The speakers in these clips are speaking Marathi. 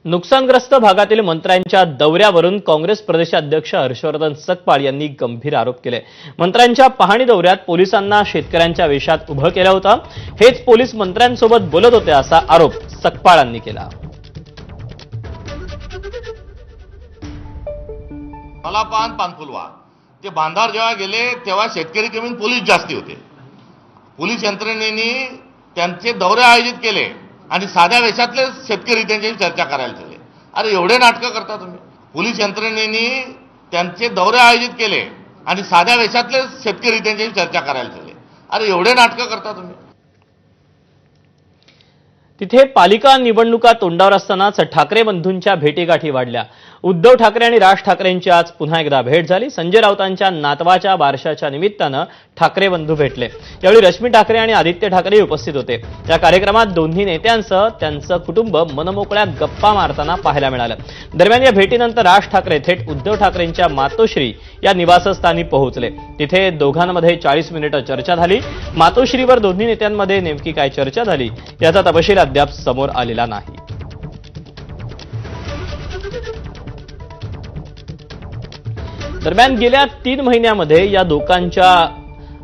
नुकसानग्रस्त भागातील मंत्र्यांच्या दौऱ्यावरून काँग्रेस प्रदेशाध्यक्ष हर्षवर्धन सकपाळ यांनी गंभीर आरोप केले। मंत्र्यांच्या पाहणी दौऱ्यात पोलिसांना शेतकऱ्यांच्या वेशात उभं केलं होतं। हेच पोलीस मंत्र्यांसोबत बोलत होते असा आरोप सकपाळांनी केला। मला पानफुलवा ते बांधार जेव्हा गेले तेव्हा शेतकरी कमी पोलीस जास्ती होते। पोलीस यंत्रणेने त्यांचे दौरे आयोजित केले आणि साध्या वेशातले शेतकरी त्यांच्याशी चर्चा करायला चालले। अरे एवढे नाटकं करता तुम्ही? पोलीस यंत्रणेने त्यांचे दौरे आयोजित केले आणि साध्या वेशातले शेतकरी त्यांच्याशी चर्चा करायला चालले। अरे एवढे नाटकं करता तुम्ही? तिथे पालिका निवडणुका तोंडावर असतानाच ठाकरे बंधूंच्या भेटीगाठी वाढल्या। उद्धव ठाकरे आणि राज ठाकरेंची आज पुन्हा एकदा भेट झाली। संजय राऊतांच्या नातवाच्या बारशाच्या निमित्तानं ठाकरे बंधू भेटले। यावेळी रश्मी ठाकरे आणि आदित्य ठाकरे उपस्थित होते। या कार्यक्रमात दोन्ही नेत्यांसह त्यांचं कुटुंब मनमोकळ्या गप्पा मारताना पाहायला मिळालं। दरम्यान या भेटीनंतर राज ठाकरे थेट उद्धव ठाकरेंच्या मातोश्री या निवासस्थानी पोहोचले। तिथे दोघांमध्ये 40 मिनिटं चर्चा झाली। मातोश्रीवर दोन्ही नेत्यांमध्ये नेमकी काय चर्चा झाली याचा तपशील अद्याप समोर आलेला नाही। दरम्यान गेल्या 3 महिन्यामध्ये या दोघांच्या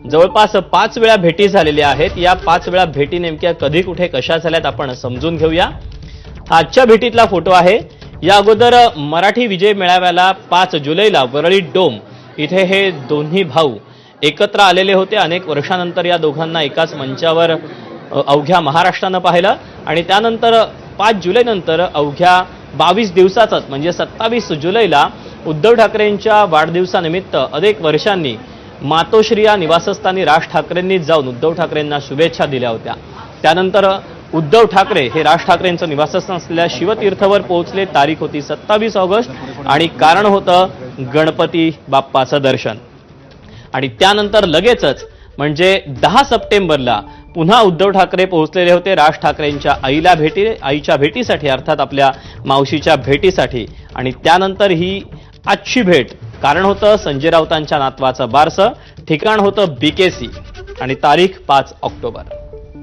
जवळपास 5 वेळा भेटी झालेल्या आहेत। या 5 वेळा भेटी नेमक्या कधी कुठे कशा झाल्यात आपण समजून घेऊया। आजच्या भेटीतला फोटो आहे। या अगोदर मराठी विजय मेळाव्याला 5 जुलैला वरळी डोम इथे हे दोन्ही भाऊ एकत्र आलेले होते। अनेक वर्षानंतर या दोघांना एकाच मंचावर अवघ्या महाराष्ट्रानं पाहिलं आणि त्यानंतर 5 जुलैनंतर अवघ्या 22 दिवसातच म्हणजे 27 जुलैला उद्धव ठाकरेंच्या वाढदिवसानिमित्त अनेक वर्षांनी मातोश्री या निवासस्थानी राज ठाकरेंनी जाऊन उद्धव ठाकरेंना शुभेच्छा दिल्या होत्या। त्यानंतर उद्धव ठाकरे हे राज ठाकरेंचं निवासस्थान असलेल्या शिवतीर्थवर पोहोचले। तारीख होती 27 ऑगस्ट आणि कारण होतं गणपती बाप्पाचं दर्शन। आणि त्यानंतर लगेचच म्हणजे 10 सप्टेंबरला पुन्हा उद्धव ठाकरे पोहोचलेले होते राज ठाकरेंच्या आईच्या भेटीसाठी, अर्थात आपल्या मावशीच्या भेटीसाठी। आणि त्यानंतर ही आजची भेट कारण होतं संजय राऊतांच्या नातवाचं बारसं, ठिकाण होतं BKC आणि तारीख 5 ऑक्टोबर।